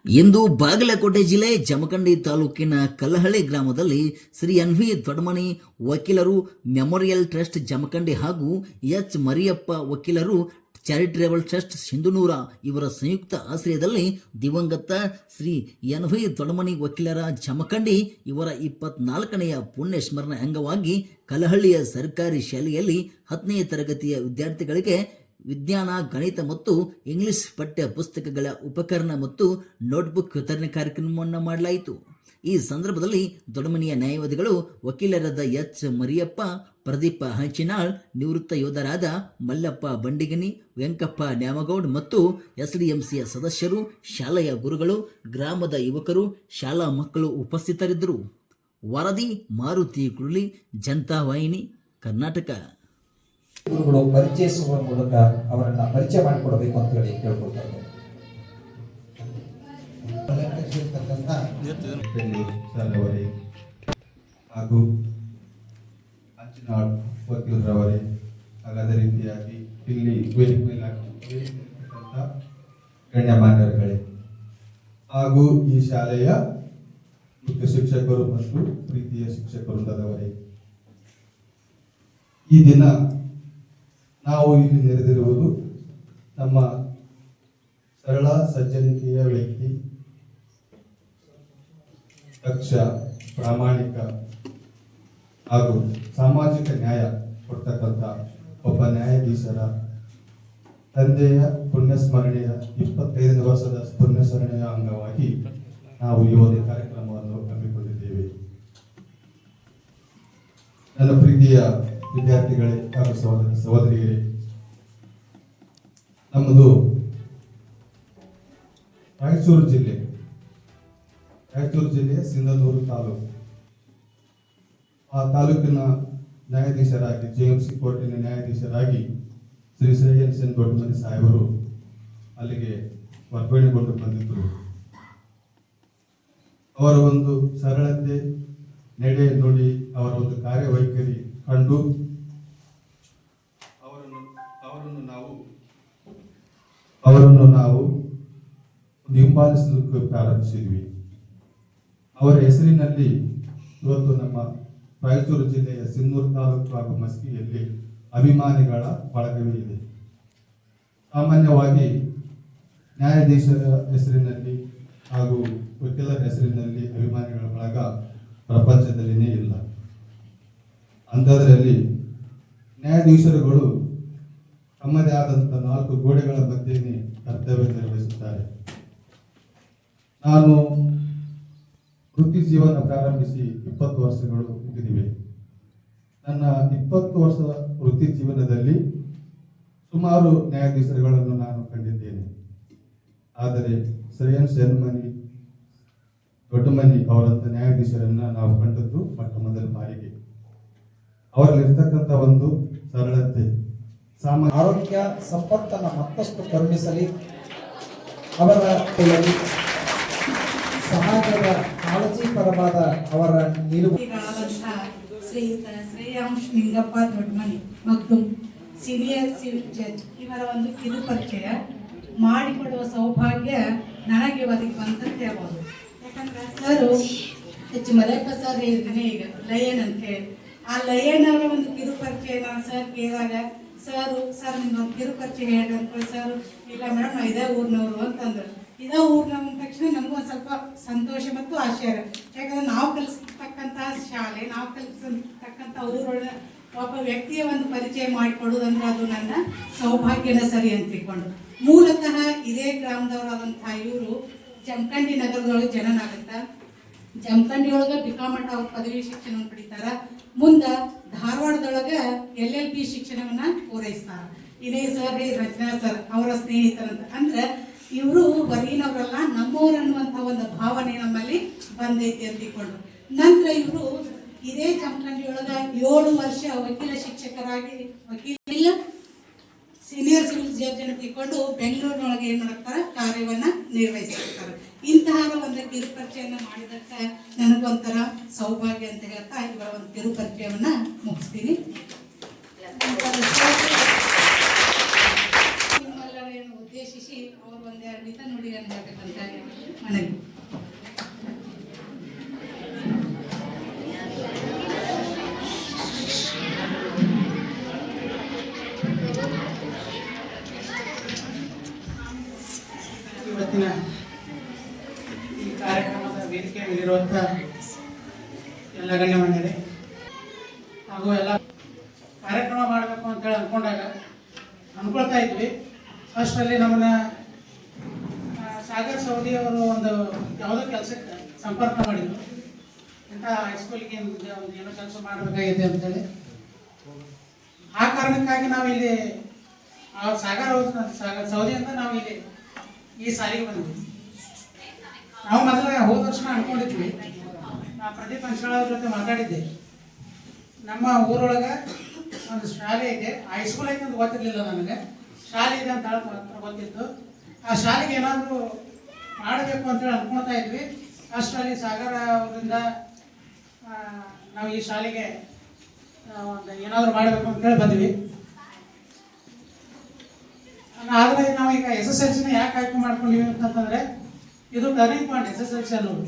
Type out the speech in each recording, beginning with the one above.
ಇಂದು ಬಾಗಲಕೋಟೆ ಜಿಲ್ಲೆ ಜಮಖಂಡಿ ತಾಲೂಕಿನ ಕಲ್ಲಹಳ್ಳಿ ಗ್ರಾಮದಲ್ಲಿ ಶ್ರೀ ಎನ್ವಿ ದೊಡ್ಡಮನಿ ವಕೀಲರು ಮೆಮೋರಿಯಲ್ ಟ್ರಸ್ಟ್ ಜಮಖಂಡಿ ಹಾಗೂ ಎಚ್ ಮರಿಯಪ್ಪ ವಕೀಲರು ಚಾರಿಟೇಬಲ್ ಟ್ರಸ್ಟ್ ಸಿಂಧನೂರ ಇವರ ಸಂಯುಕ್ತ ಆಶ್ರಯದಲ್ಲಿ ದಿವಂಗತ ಶ್ರೀ ಎನ್ವಿ ದೊಡ್ಡಮನಿ ವಕೀಲರ ಜಮಖಂಡಿ ಇವರ 24ನೆಯ ಪುಣ್ಯ ಸ್ಮರಣೆ ಅಂಗವಾಗಿ ಕಲ್ಲಹಳ್ಳಿಯ ಸರ್ಕಾರಿ ಶಾಲೆಯಲ್ಲಿ 10ನೇ ತರಗತಿಯ ವಿದ್ಯಾರ್ಥಿಗಳಿಗೆ ವಿಜ್ಞಾನ, ಗಣಿತ ಮತ್ತು ಇಂಗ್ಲಿಷ್ ಪಠ್ಯ ಪುಸ್ತಕಗಳ ಉಪಕರಣ ಮತ್ತು ನೋಟ್ಬುಕ್ ವಿತರಣೆ ಕಾರ್ಯಕ್ರಮವನ್ನು ಮಾಡಲಾಯಿತು. ಈ ಸಂದರ್ಭದಲ್ಲಿ ದೊಡ್ಡಮನಿಯ ನ್ಯಾಯವಾದಿಗಳು ವಕೀಲರಾದ ಎಚ್ ಮರಿಯಪ್ಪ, ಪ್ರದೀಪ ಹಂಚಿನಾಳ್, ನಿವೃತ್ತ ಯೋಧರಾದ ಮಲ್ಲಪ್ಪ ಬಂಡಿಗನಿ, ವೆಂಕಪ್ಪ ನ್ಯಾಮಗೌಡ್ ಮತ್ತು ಎಸ್ಡಿಎಂಸಿಯ ಸದಸ್ಯರು, ಶಾಲೆಯ ಗುರುಗಳು, ಗ್ರಾಮದ ಯುವಕರು, ಶಾಲಾ ಮಕ್ಕಳು ಉಪಸ್ಥಿತರಿದ್ದರು. ವರದಿ ಮಾರುತಿ ಕುರುಳಿ, ಜನತಾ ವಾಹಿನಿ, ಕರ್ನಾಟಕ. ಗುರುಗಳು ಪರಿಚಯಿಸುವ ಮೂಲಕ ಅವರನ್ನ ಪರಿಚಯ ಮಾಡಿಕೊಡಬೇಕು ಅಂತ ಹೇಳಿ ಕೇಳ್ಕೊಳ್ತಾರೆ. ಹಾಗೂ ಅಂಚಿನಾಳ್ ವಕೀಲರವರೇ, ಅದೇ ರೀತಿಯಾಗಿ ಇಲ್ಲಿ ಗಣ್ಯಮಾನ್ಯರುಗಳೇ ಹಾಗೂ ಈ ಶಾಲೆಯ ಮುಖ್ಯ ಶಿಕ್ಷಕರು ಮತ್ತು ಪ್ರೀತಿಯ ಶಿಕ್ಷಕ ವೃಂದದವರೇ, ಈ ದಿನ ನಾವು ಇಲ್ಲಿ ನೆರೆದಿರುವುದು ನಮ್ಮ ಸರಳ ಸಜ್ಜನಿಕೆಯ ವ್ಯಕ್ತಿ, ದಕ್ಷ, ಪ್ರಾಮಾಣಿಕ ಹಾಗೂ ಸಾಮಾಜಿಕ ನ್ಯಾಯ ಕೊಡ್ತಕ್ಕಂಥ ಒಬ್ಬ ನ್ಯಾಯಾಧೀಶರ ತಂದೆಯ ಪುಣ್ಯಸ್ಮರಣೆಯ 25ನೇ ವರ್ಷದ ಪುಣ್ಯಸ್ಮರಣೆಯ ಅಂಗವಾಗಿ ನಾವು ಈ ಒಂದು ಕಾರ್ಯಕ್ರಮವನ್ನು ಹಮ್ಮಿಕೊಂಡಿದ್ದೇವೆ. ನನ್ನ ಪ್ರೀತಿಯ ವಿದ್ಯಾರ್ಥಿಗಳೇ ಹಾಗೂ ಸಹೋದರಿಯರೇ, ನಮ್ಮದು ರಾಯಚೂರು ಜಿಲ್ಲೆಯ ಸಿಂಧನೂರು ತಾಲೂಕು. ಆ ತಾಲೂಕಿನ ನ್ಯಾಯಾಧೀಶರಾಗಿ, ಜೆಎಂಸಿ ಕೋರ್ಟಿನ ನ್ಯಾಯಾಧೀಶರಾಗಿ ಶ್ರೀ ಎನ್ ದೊಡ್ಡಮನಿ ಸಾಹೇಬರು ಅಲ್ಲಿಗೆ ವರ್ಗಾವಣೆಗೊಂಡು ಬಂದಿದ್ದರು. ಅವರ ಒಂದು ಸರಳತೆ, ನಡೆ ನುಡಿ, ಅವರ ಒಂದು ಕಾರ್ಯವೈಖರಿ ಕಂಡು ಅವರನ್ನು ನಾವು ಹಿಂಬಾಲಿಸಲಿಕ್ಕೆ ಪ್ರಾರಂಭಿಸಿದ್ವಿ. ಅವರ ಹೆಸರಿನಲ್ಲಿ ಇವತ್ತು ನಮ್ಮ ರಾಯಚೂರು ಜಿಲ್ಲೆಯ ಸಿಂಧನೂರು ತಾಲೂಕು ಹಾಗೂ ಮಸ್ಕಿಯಲ್ಲಿ ಅಭಿಮಾನಿಗಳ ಬಳಗವೇ ಇದೆ. ಸಾಮಾನ್ಯವಾಗಿ ನ್ಯಾಯಾಧೀಶರ ಹೆಸರಿನಲ್ಲಿ ಹಾಗೂ ವಕೀಲರ ಹೆಸರಿನಲ್ಲಿ ಅಭಿಮಾನಿಗಳ ಬಳಗ ಪ್ರಪಂಚದಲ್ಲಿನೇ ಇಲ್ಲ. ಅಂಥದ್ರಲ್ಲಿ ನ್ಯಾಯಾಧೀಶರುಗಳು ತಮ್ಮದೇ ಆದಂಥ 4 ಗೋಡೆಗಳ ಮಧ್ಯೆ ಕರ್ತವ್ಯ ನಿರ್ವಹಿಸುತ್ತಾರೆ. ನಾನು ವೃತ್ತಿ ಜೀವನ ಪ್ರಾರಂಭಿಸಿ 20 ವರ್ಷಗಳು ಮುಗಿದಿವೆ. ನನ್ನ 20 ವರ್ಷದ ವೃತ್ತಿ ಜೀವನದಲ್ಲಿ ಸುಮಾರು ನ್ಯಾಯಾಧೀಶರುಗಳನ್ನು ನಾನು ಕಂಡಿದ್ದೇನೆ. ಆದರೆ ಶ್ರೀ ಎನ್ ದೊಡ್ಡಮನಿ ಅವರಂತ ನ್ಯಾಯಾಧೀಶರನ್ನ ನಾವು ಕಂಡದ್ದು ಮೊಟ್ಟ ಮೊದಲ ಬಾರಿಗೆ. ಅವರಲ್ಲಿರ್ತಕ್ಕಂಥ ಒಂದು ಸರಳತೆ, ಆರೋಗ್ಯ ಸಂಪತ್ತನ್ನು ಮತ್ತಷ್ಟು ಕರುಣಿಸಲಿ. ಅವರ ಸಮಾಜದ ಕಾಳಜಿಪರವಾದ ಅವರ ನಿಲುವು. ಶ್ರೀಯುತ Shreyansh Ningappa Doddamani Magdum, senior civil judge, ಇವರ ಒಂದು ಕಿರು ಪರಿಚಯ ಮಾಡಿಕೊಡುವ ಸೌಭಾಗ್ಯ ನನಗೆ ಒದಗಿ ಬಂದಂತೆ ಆಗ್ಬೋದು. ಯಾಕಂದ್ರೆ ಸರು ಎಚ್ ಮರಿಯಪ್ಪ ಸರ್ ಹೇಳಿದ್ದೀನಿ ಈಗ ಲಯನ್ ಅಂತ ಹೇಳಿ, ಆ ಲಯನ್ ಅವರ ಒಂದು ಕಿರು ಪರಿಚಯ ನಾನು ಸರ್ ಕೇಳಿದಾಗ, ಸರ್ ನಿಮ್ಗೊಂದು ಕಿರು ಪರಿಚಯ ಹೇಳಿ ಅಂತ ಸರ್, ಇಲ್ಲ ಮೇಡಮ್ ನಾವು ಇದೇ ಊರಿನವರು ಅಂತಂದ್ರು. ಇದೇ ಊರಿನವ್ರು ಅಂದ ತಕ್ಷಣ ನಮಗೂ ಒಂದು ಸ್ವಲ್ಪ ಸಂತೋಷ ಮತ್ತು ಆಶ್ಚರ್ಯ. ಯಾಕಂದ್ರೆ ನಾವು ಕಲಿಸ್ತಕ್ಕಂಥ ಶಾಲೆ, ನಾವು ಕಲಿಸ್ತಕ್ಕಂಥ ಊರೊಳಗೆ ಒಬ್ಬ ವ್ಯಕ್ತಿಯ ಒಂದು ಪರಿಚಯ ಮಾಡಿಕೊಡೋದಂದ್ರೆ ಅದು ನನ್ನ ಸೌಭಾಗ್ಯನ ಸರಿ ಅಂತ ತಿಳ್ಕೊಂಡು. ಮೂಲತಃ ಇದೇ ಗ್ರಾಮದವರಾದಂತಹ ಇವರು ಜಮಖಂಡಿ ನಗರದೊಳಗೆ ಜನನಾಗತ್ತ. ಜಮಖಂಡಿ ಒಳಗೆ ಬಿಕಾಮಠ ಅವ್ರ ಪದವಿ ಶಿಕ್ಷಣವನ್ನು ಪಡಿತಾರ. ಮುಂದೆ ಧಾರವಾಡದೊಳಗೆ LLB ಶಿಕ್ಷಣವನ್ನ ಪೂರೈಸ್ತಾರ. ಇದೇ ಸರ್ ರಚನಾ ಸರ್ ಅವರ ಸ್ನೇಹಿತರಂತ. ಅಂದ್ರೆ ಇವರು ಹೊರಗಿನವರಲ್ಲ, ನಮ್ಮವ್ರು ಅನ್ನುವಂಥ ಒಂದು ಭಾವನೆ ನಮ್ಮಲ್ಲಿ ಬಂದೈತಿ ಅಂತಿಕೊಂಡು. ನಂತರ ಇವರು ಇದೇ ಜಮಖಂಡಿ ಒಳಗೆ 7 ವರ್ಷ ವಕೀಲ ಶಿಕ್ಷಕರಾಗಿ ವಕೀಲ ಸೀನಿಯರ್ ಸಿವಿಲ್ ಜಡ್ಜ್ ಅನ್ನು ತಿಳ್ಕೊಂಡು ಬೆಂಗಳೂರಿನೊಳಗೆ ಏನು ಮಾಡ್ತಾರೆ, ಕಾರ್ಯವನ್ನ ನಿರ್ವಹಿಸಿರ್ತಾರೆ. ಇಂತಹ ಒಂದು ಕಿರು ಪರಿಚಯವನ್ನ ಮಾಡಿದಕ್ಕೆ ನನಗೊಂಥರ ಸೌಭಾಗ್ಯ ಅಂತ ಹೇಳ್ತಾ ಇವರ ಒಂದು ಕಿರು ಪರಿಚಯವನ್ನ ಮುಗಿಸ್ತೀನಿ. ನಿಮ್ಮೆಲ್ಲರನ್ನು ಉದ್ದೇಶಿಸಿ ಅವರು ಒಂದೆರಡು ನುಡಿಗಳನ್ನು ಅನ್ಬೇಕಂತ ಮನವಿ. ಇವತ್ತಿನ ಈ ಕಾರ್ಯಕ್ರಮದ ವೇದಿಕೆ ಮೇಲಿರುವಂಥ ಎಲ್ಲ ಗಣ್ಯಮಾನ್ಯರೇ ಹಾಗೂ ಎಲ್ಲ ಕಾರ್ಯಕ್ರಮ ಮಾಡಬೇಕು ಅಂತೇಳಿ ಅನ್ಕೊಳ್ತಾ ಇದ್ವಿ. ಅಷ್ಟರಲ್ಲಿ ನಮ್ಮನ್ನ ಸಾಗರ್ ಸೌದಿ ಅವರು ಒಂದು ಯಾವುದೋ ಕೆಲಸಕ್ಕೆ ಸಂಪರ್ಕ ಮಾಡಿದ್ರು. ಇಂಥ ಹೈಸ್ಕೂಲಿಗೆ ಒಂದು ಏನೋ ಕೆಲಸ ಮಾಡಬೇಕಾಗಿದೆ ಅಂತೇಳಿ. ಆ ಕಾರಣಕ್ಕಾಗಿ ನಾವು ಇಲ್ಲಿ ಸಾಗರ್ ಸೌದಿ ಅಂತ ನಾವು ಇಲ್ಲಿ ಈ ಸಾಲಿಗೆ ಬಂದ್ವಿ. ನಾವು ಮೊದಲ ಹೋದ ವರ್ಷ ಅನ್ಕೊಂಡಿದ್ವಿ. ನಾ ಪ್ರದೀಪ್ ಅಂಶಾಳ ಅವ್ರ ಜೊತೆ ಮಾತಾಡಿದ್ದೆ. ನಮ್ಮ ಊರೊಳಗೆ ಒಂದು ಶಾಲೆ ಇದೆ, ಹೈಸ್ಕೂಲ್ ಐತೆ ಅಂತ ಗೊತ್ತಿರಲಿಲ್ಲ ನನಗೆ. ಶಾಲೆ ಇದೆ ಅಂತ ಮಾತ್ರ ಗೊತ್ತಿತ್ತು. ಆ ಶಾಲೆಗೆ ಏನಾದರೂ ಮಾಡಬೇಕು ಅಂತೇಳಿ ಅನ್ಕೊಳ್ತಾ ಇದ್ವಿ. ಅಷ್ಟರಲ್ಲಿ ಸಾಗರ ಅವರಿಂದ ನಾವು ಈ ಶಾಲೆಗೆ ಒಂದು ಏನಾದರೂ ಮಾಡಬೇಕು ಅಂತೇಳಿ ಬಂದ್ವಿ. ಆದರೆ ನಾವೀಗ SSLC ಯಾಕೆ ಆಯ್ಕೆ ಮಾಡ್ಕೊಂಡಿವಿ ಅಂತಂದ್ರೆ ಇದು ಟರ್ನಿಂಗ್ ಪಾಯಿಂಟ್. SSLC ಅನ್ನೋದು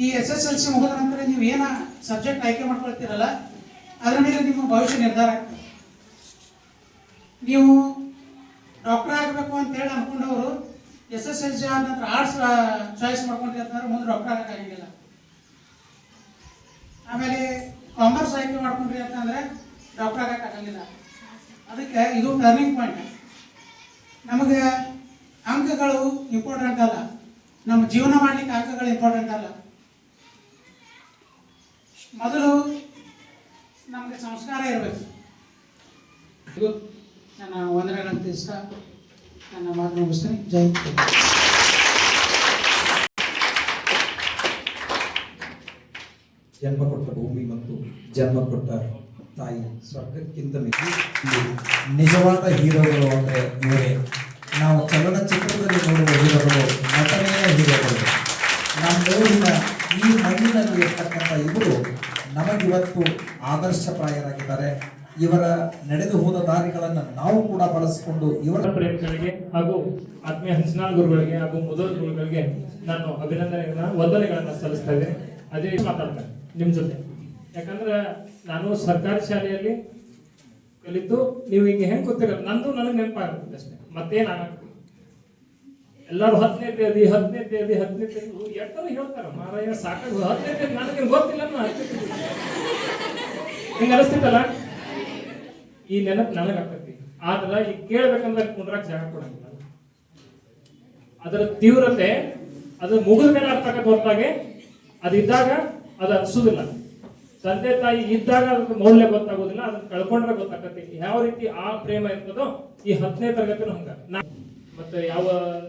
ಈ SSLC ಮುಗಿದ ನಂತರ ನೀವು ಏನ ಸಬ್ಜೆಕ್ಟ್ ಆಯ್ಕೆ ಮಾಡ್ಕೊಳ್ತೀರಲ್ಲ ಅದರ ಮೇಲೆ ನಿಮ್ಮ ಭವಿಷ್ಯ ನಿರ್ಧಾರ ಆಗ್ತದೆ. ನೀವು ಡಾಕ್ಟರ್ ಆಗಬೇಕು ಅಂತೇಳಿ ಅನ್ಕೊಂಡವರು SSLC ಆದ ನಂತರ ಆರ್ಟ್ಸ್ ಚಾಯ್ಸ್ ಮಾಡ್ಕೊಂಡಿರ್ತಾರೆ, ಮುಂದೆ ಡಾಕ್ಟರ್ ಆಗಕ್ಕಾಗಿಲ್ಲ. ಆಮೇಲೆ ಕಾಮರ್ಸ್ ಆಯ್ಕೆ ಮಾಡ್ಕೊಂಡ್ರಿ ಅಂತಂದ್ರೆ ಡಾಕ್ಟರ್ ಆಗಕ್ಕಾಗಂಗಿಲ್ಲ. ಅದಕ್ಕೆ ಇದು ಟರ್ನಿಂಗ್ ಪಾಯಿಂಟ್. ನಮಗೆ ಅಂಕಗಳು ಇಂಪಾರ್ಟೆಂಟ್ ಅಲ್ಲ, ನಮ್ಮ ಜೀವನ ಮಾಡಲಿಕ್ಕೆ ಅಂಕಗಳು ಇಂಪಾರ್ಟೆಂಟ್ ಅಲ್ಲ. ಮೊದಲು ನಮಗೆ ಸಂಸ್ಕಾರ ಇರಬೇಕು. ಇದು ನನ್ನ ವಂದನೆಗಳನ್ನು ತಿಳಿಸ್ತಾ ನನ್ನ ಮಾತು ಮುಗಿಸ್ತೀನಿ. ಜೈ ಹಿಂದ್. ಜನ್ಮ ಕೊಟ್ಟ ಭೂಮಿ ಮತ್ತು ಜನ್ಮ ಕೊಟ್ಟ ತಾಯಿ ಸ್ವರ್ಗಕ್ಕಿಂತ ಮಿತಿ. ನಿಜವಾದ ಹೀರೋಗಳು ಅಂದರೆ ಇವರೇ. ನಾವು ಚಲನಚಿತ್ರದಲ್ಲಿ ನೋಡುವ ಹೀರೋಗಳು ನಟನೆಯ ಹೀರೋಗಳು. ನಮ್ಮೂರಿನ ಈ ಮಣ್ಣಿನಲ್ಲಿ ಇರ್ತಕ್ಕಂಥ ಇವರು ನಮಗಿವತ್ತು ಆದರ್ಶಪ್ರಾಯರಾಗಿದ್ದಾರೆ. ಇವರ ನಡೆದು ಹೋದ ದಾರಿಗಳನ್ನು ನಾವು ಕೂಡ ಬಳಸಿಕೊಂಡು ಇವರ ಪ್ರೇಮಿಗಳಿಗೆ ಹಾಗೂ ಆತ್ಮೀಯ ಹಂಚನಾಳ್ ಗುರುಗಳಿಗೆ ಹಾಗೂ ಮುದೋಳ್ ಗುರುಗಳಿಗೆ ನಾನು ವಂದನೆಗಳನ್ನ ಸಲ್ಲಿಸ್ತಾ ಇದ್ದೇನೆ. ಅದೇ ಮಾತಾಡ್ತೇನೆ ನಿಮ್ ಜೊತೆ. ಯಾಕಂದ್ರೆ ನಾನು ಸರ್ಕಾರಿ ಶಾಲೆಯಲ್ಲಿ ಕಲಿತು ನೀವು ಹಿಂಗೆ ಹೆಂಗ್ ಗೊತ್ತಿರ ನಂದು ನನಗೆ ನೆನಪಾಗುತ್ತೆ ಅಷ್ಟೇ, ಮತ್ತೇನಾಗುತ್ತೆ. ಎಲ್ಲರೂ 10ನೇ ತೇದಿ ಎಷ್ಟರು ಹೇಳ್ತಾರ ಮಾರಾಯ ಸಾಕಾಗ 10ನೇ ತೇದಿ ನನಗೆ ಗೊತ್ತಿಲ್ಲ ಹಿಂಗ ಅನಿಸ್ತಿತ್ತಲ್ಲ. ಈ ನೆನಪು ನನಗಾಗ್ತೈತಿ. ಆದ್ರೆ ಈಗ ಕೇಳ್ಬೇಕಂದ್ರೆ ಕುಂಡ್ರಾಕ್ ಜಾಗ ಕೊಡಂಗಿಲ್ಲ. ಅದರ ತೀವ್ರತೆ ಅದು ಮುಗಿದ ಮೇಲೆ ಅರ್ಥಕ್ಕೆ ಹೊರತಾಗೆ ಅದಿದ್ದಾಗ ಅದು ಅನ್ಸುದಿಲ್ಲ. ತಂದೆ ತಾಯಿ ಇದ್ದಾಗ ಅದಕ್ಕೆ ಮೌಲ್ಯ ಗೊತ್ತಾಗೋದಿಲ್ಲ, ಅದನ್ನ ಕಳ್ಕೊಂಡ್ರೆ ಗೊತ್ತಾಗತ್ತೆ ಯಾವ ರೀತಿ ಆ ಪ್ರೇಮ ಇರ್ತದೋ. ಈ 10ನೇ ತರಗತಿನೂ ಹಂಗ. ಮತ್ತೆ ಯಾವ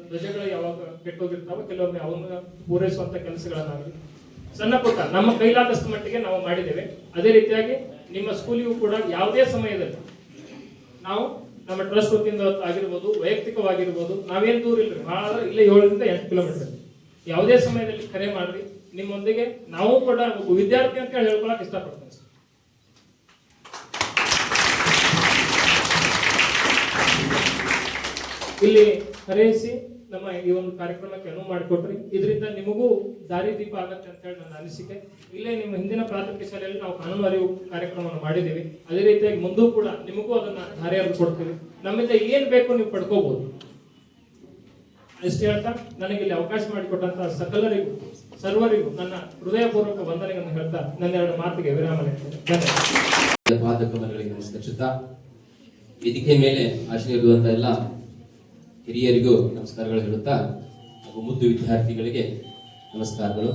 ಧ್ವಜಗಳು ಯಾವಾಗ ಕೆಟ್ಟೋಗಿರ್ತಾವ, ಕೆಲವೊಮ್ಮೆ ಅವನ್ನ ಪೂರೈಸುವಂತ ಕೆಲಸಗಳನ್ನಾಗಲಿ ಸಣ್ಣ ಪುಟ್ಟ ನಮ್ಮ ಕೈಲಾದಷ್ಟು ಮಟ್ಟಿಗೆ ನಾವು ಮಾಡಿದ್ದೇವೆ. ಅದೇ ರೀತಿಯಾಗಿ ನಿಮ್ಮ ಸ್ಕೂಲಿಗೂ ಕೂಡ ಯಾವುದೇ ಸಮಯದಲ್ಲಿ ನಾವು ನಮ್ಮ ಟ್ರಸ್ಟ್ ವತಿಯಿಂದ ಆಗಿರ್ಬೋದು, ವೈಯಕ್ತಿಕವಾಗಿರ್ಬೋದು, ನಾವೇನು ದೂರ ಇಲ್ರಿ, ಬಹಳ ಇಲ್ಲೇ 7 ರಿಂದ 8 ಕಿಲೋಮೀಟರ್. ಯಾವುದೇ ಸಮಯದಲ್ಲಿ ಕರೆ ಮಾಡ್ರಿ, ನಿಮ್ಮೊಂದಿಗೆ ನಾವು ಕೂಡ ಒಬ್ಬ ವಿದ್ಯಾರ್ಥಿ ಅಂತ ಹೇಳಿ ಹೇಳ್ಕೊಳಕ್ ಇಷ್ಟಪಡ್ತೇನೆ. ಇಲ್ಲಿ ಕರೆಯಿಸಿ ನಮ್ಮ ಈ ಒಂದು ಕಾರ್ಯಕ್ರಮಕ್ಕೆ ಅನುವು ಮಾಡಿಕೊಟ್ರಿ. ಇದರಿಂದ ನಿಮಗೂ ದಾರಿ ದೀಪ ಆಗತ್ತೆ ಅಂತ ಹೇಳಿ ನನ್ನ ಅನಿಸಿಕೆ. ಇಲ್ಲೇ ನಿಮ್ಮ ಹಿಂದಿನ ಪ್ರಾಥಮಿಕ ಶಾಲೆಯಲ್ಲಿ ನಾವು ಕಾನೂನು ಅರಿವು ಕಾರ್ಯಕ್ರಮವನ್ನು ಮಾಡಿದ್ದೀವಿ. ಅದೇ ರೀತಿಯಾಗಿ ಮುಂದೂ ಕೂಡ ನಿಮಗೂ ಅದನ್ನ ದಾರಿ ಅರಿವು ಕೊಡ್ತೀವಿ. ನಮ್ಮಿಂದ ಏನ್ ಬೇಕು ನೀವು ಪಡ್ಕೋಬಹುದು. ಅಷ್ಟೇ ಹೇಳ್ತಾ ನನಗೆ ಇಲ್ಲಿ ಅವಕಾಶ ಮಾಡಿಕೊಟ್ಟಂತ ಸಕಲರಿಗೂ ಸರ್ವರಿಗೂ ನನ್ನ ಹೃದಯಪೂರ್ವಕ ವಂದನೆಗಳನ್ನು ಹೇಳ್ತಾ ನನ್ನ 2 ಮಾತಿಗೆ ವಿರಾಮ ನೀಡ್ತೇನೆ. ಪಾದಕಮಲಗಳಿಗೆ ನಮಸ್ಕರಿಸುತ್ತಾ ವೇದಿಕೆ ಮೇಲೆ ಆಶೀರ್ವಾದ ಎಲ್ಲ ಹಿರಿಯರಿಗೂ ನಮಸ್ಕಾರಗಳು ಹೇಳುತ್ತಾ ಹಾಗೂ ಮುದ್ದು ವಿದ್ಯಾರ್ಥಿಗಳಿಗೆ ನಮಸ್ಕಾರಗಳು.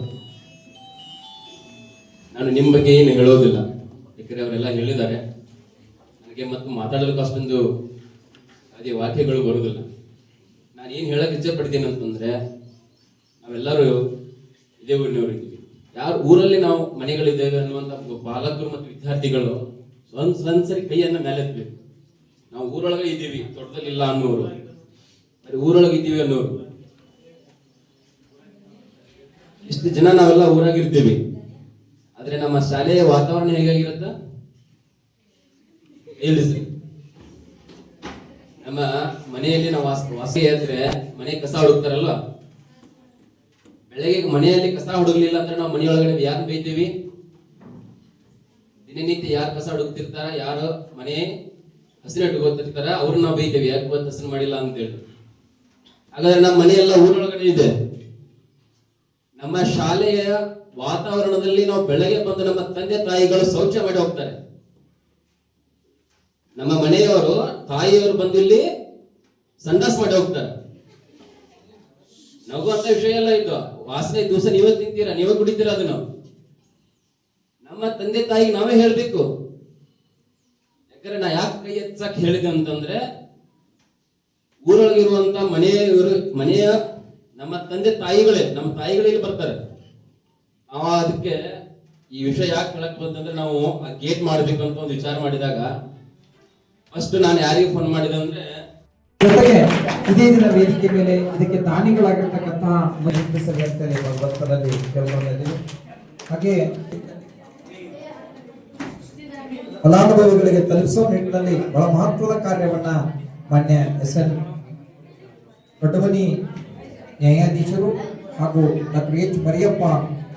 ನಾನು ನಿಮ್ಮ ಬಗ್ಗೆ ಏನು ಹೇಳೋದಿಲ್ಲ, ಯಾಕಂದ್ರೆ ಅವರೆಲ್ಲ ಹೇಳಿದ್ದಾರೆ. ನನಗೆ ಮತ್ತು ಮಾತಾಡಲಿಕ್ಕೆ ಅಷ್ಟೊಂದು ಅದೇ ವಾಕ್ಯಗಳು ಬರುವುದಿಲ್ಲ. ನಾನು ಏನು ಹೇಳಕ್ಕೆ ಇಚ್ಛೆ ಪಡ್ತೀನಿ ಅಂತಂದ್ರೆ, ನಾವೆಲ್ಲರೂ ಇದೇ ಊರಿನವರು ಇದ್ದೀವಿ. ಯಾರು ಊರಲ್ಲಿ ನಾವು ಮನೆಗಳಿದ್ದೇವೆ ಅನ್ನುವಂಥ ಬಾಲಕರು ಮತ್ತು ವಿದ್ಯಾರ್ಥಿಗಳು ಒಂದ್ಸರಿ ಕೈಯನ್ನ ಮೇಲೆತ್ತಬೇಕು. ನಾವು ಊರೊಳಗೆ ಇದ್ದೀವಿ, ದೊಡ್ಡದಲ್ಲಿಲ್ಲ ಅನ್ನೋರು, ಊರೊಳಗೆ ಇದ್ದೀವಿ ಅನ್ನೋರು. ಇಷ್ಟು ಜನ ನಾವೆಲ್ಲ ಊರಾಗಿರ್ತೀವಿ, ಆದ್ರೆ ನಮ್ಮ ಶಾಲೆಯ ವಾತಾವರಣ ಹೇಗಾಗಿರುತ್ತ ಹೇಳಿ ಸರ್. ನಮ್ಮ ಮನೆಯಲ್ಲಿ ನಾವು ವಾಸಿ ಅಂದ್ರೆ ಮನೆ ಕಸ ಹುಡುಕ್ತಾರಲ್ವ, ಬೆಳಗ್ಗೆ ಮನೆಯಲ್ಲಿ ಕಸ ಹುಡುಗ್ಲಿಲ್ಲ ಅಂದ್ರೆ ನಾವು ಮನೆಯೊಳಗಡೆ ಯಾರು ಬೈತೀವಿ? ದಿನನಿತ್ಯ ಯಾರು ಕಸ ಹುಡುಕ್ತಿರ್ತಾರ, ಯಾರು ಮನೆ ಹಸಿರು ಇಟ್ಕೋತಿರ್ತಾರ ಅವ್ರನ್ನ ನಾವು ಬೈತೀವಿ, ಯಾಕೆ ಇವತ್ತು ಹಸಿರು ಮಾಡಿಲ್ಲ ಅಂತೇಳಿ. ಹಾಗಾದ್ರೆ ನಮ್ಮ ಮನೆಯೆಲ್ಲ ಊರೊಳಗಡೆ ಇದೆ. ನಮ್ಮ ಶಾಲೆಯ ವಾತಾವರಣದಲ್ಲಿ ನಾವು ಬೆಳಗ್ಗೆ ಬಂದು ನಮ್ಮ ತಂದೆ ತಾಯಿಗಳು ಶೌಚ ಮಾಡಿ ಹೋಗ್ತಾರೆ. ನಮ್ಮ ಮನೆಯವರು ತಾಯಿಯವರು ಬಂದು ಇಲ್ಲಿ ಸಂಡಾಸ್ ಮಾಡಿ ಹೋಗ್ತಾರೆ. ನಗುವಂತ ವಿಷಯ ಎಲ್ಲ ಇದು. ವಾಸನೆ ದಿವಸ ನೀವೇ ತಿಂತೀರಾ, ನೀವೇ ಕುಡಿತೀರಾ ಅದನ್ನು. ನಮ್ಮ ತಂದೆ ತಾಯಿಗೆ ನಾವೇ ಹೇಳ್ಬೇಕು. ಯಾಕಂದ್ರೆ ನಾ ಯಾಕೆ ಕೈ ಎತ್ತಕ್ ಹೇಳಿದೆ ಅಂತಂದ್ರೆ, ಊರೊಳಗಿರುವಂತ ಮನೆಯ ನಮ್ಮ ತಂದೆ ತಾಯಿಗಳೇ, ನಮ್ಮ ತಾಯಿಗಳಲ್ಲಿ ಬರ್ತಾರೆ. ಅದಕ್ಕೆ ಈ ವಿಷಯ ಯಾಕೆ ಹೇಳಕ್ ಬಂತಂದ್ರೆ, ನಾವು ಆ ಗೇಟ್ ಮಾಡ್ಬೇಕು ಅಂತ ಒಂದು ವಿಚಾರ ಮಾಡಿದಾಗ ಫಸ್ಟ್ ನಾನು ಯಾರಿಗೆ ಫೋನ್ ಮಾಡಿದೆ ಅಂದ್ರೆ, ಜೊತೆಗೆ ಇದೇ ದಿನ ವೇದಿಕೆ ಮೇಲೆ ಇದಕ್ಕೆ ದಾನಿಗಳಾಗಿರ್ತಕ್ಕಂತಹ ಭಗವಂತನಲ್ಲಿ ಕೇಳ್ಕೊಂಡಿದ್ದೀವಿ. ಹಾಗೆ ಫಲಾನುಭವಿಗಳಿಗೆ ತಲುಪಿಸುವ ನಿಟ್ಟಿನಲ್ಲಿ ಬಹಳ ಮಹತ್ವದ ಕಾರ್ಯವನ್ನ ಮಾನ್ಯ SN ದೊಡ್ಡಮನಿ ನ್ಯಾಯಾಧೀಶರು ಹಾಗೂ doctor H Mariyappa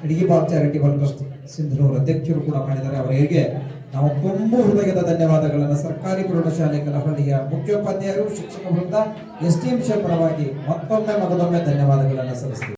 Adigebal charitable trust Sindhanur ಅಧ್ಯಕ್ಷರು ಕೂಡ ಮಾಡಿದ್ದಾರೆ. ಅವರಿಗೆ ನಾವು ತುಂಬು ಹೃದಯದ ಧನ್ಯವಾದಗಳನ್ನು ಸರ್ಕಾರಿ ಪ್ರೌಢಶಾಲೆ ಕಲಹಳ್ಳಿಯ ಮುಖ್ಯೋಪಾಧ್ಯಾಯರು, ಶಿಕ್ಷಕ ವೃಂದ, STM ಪರವಾಗಿ ಮತ್ತೊಮ್ಮೆ ಧನ್ಯವಾದಗಳನ್ನು ಸಲ್ಲಿಸ್ತೀವಿ.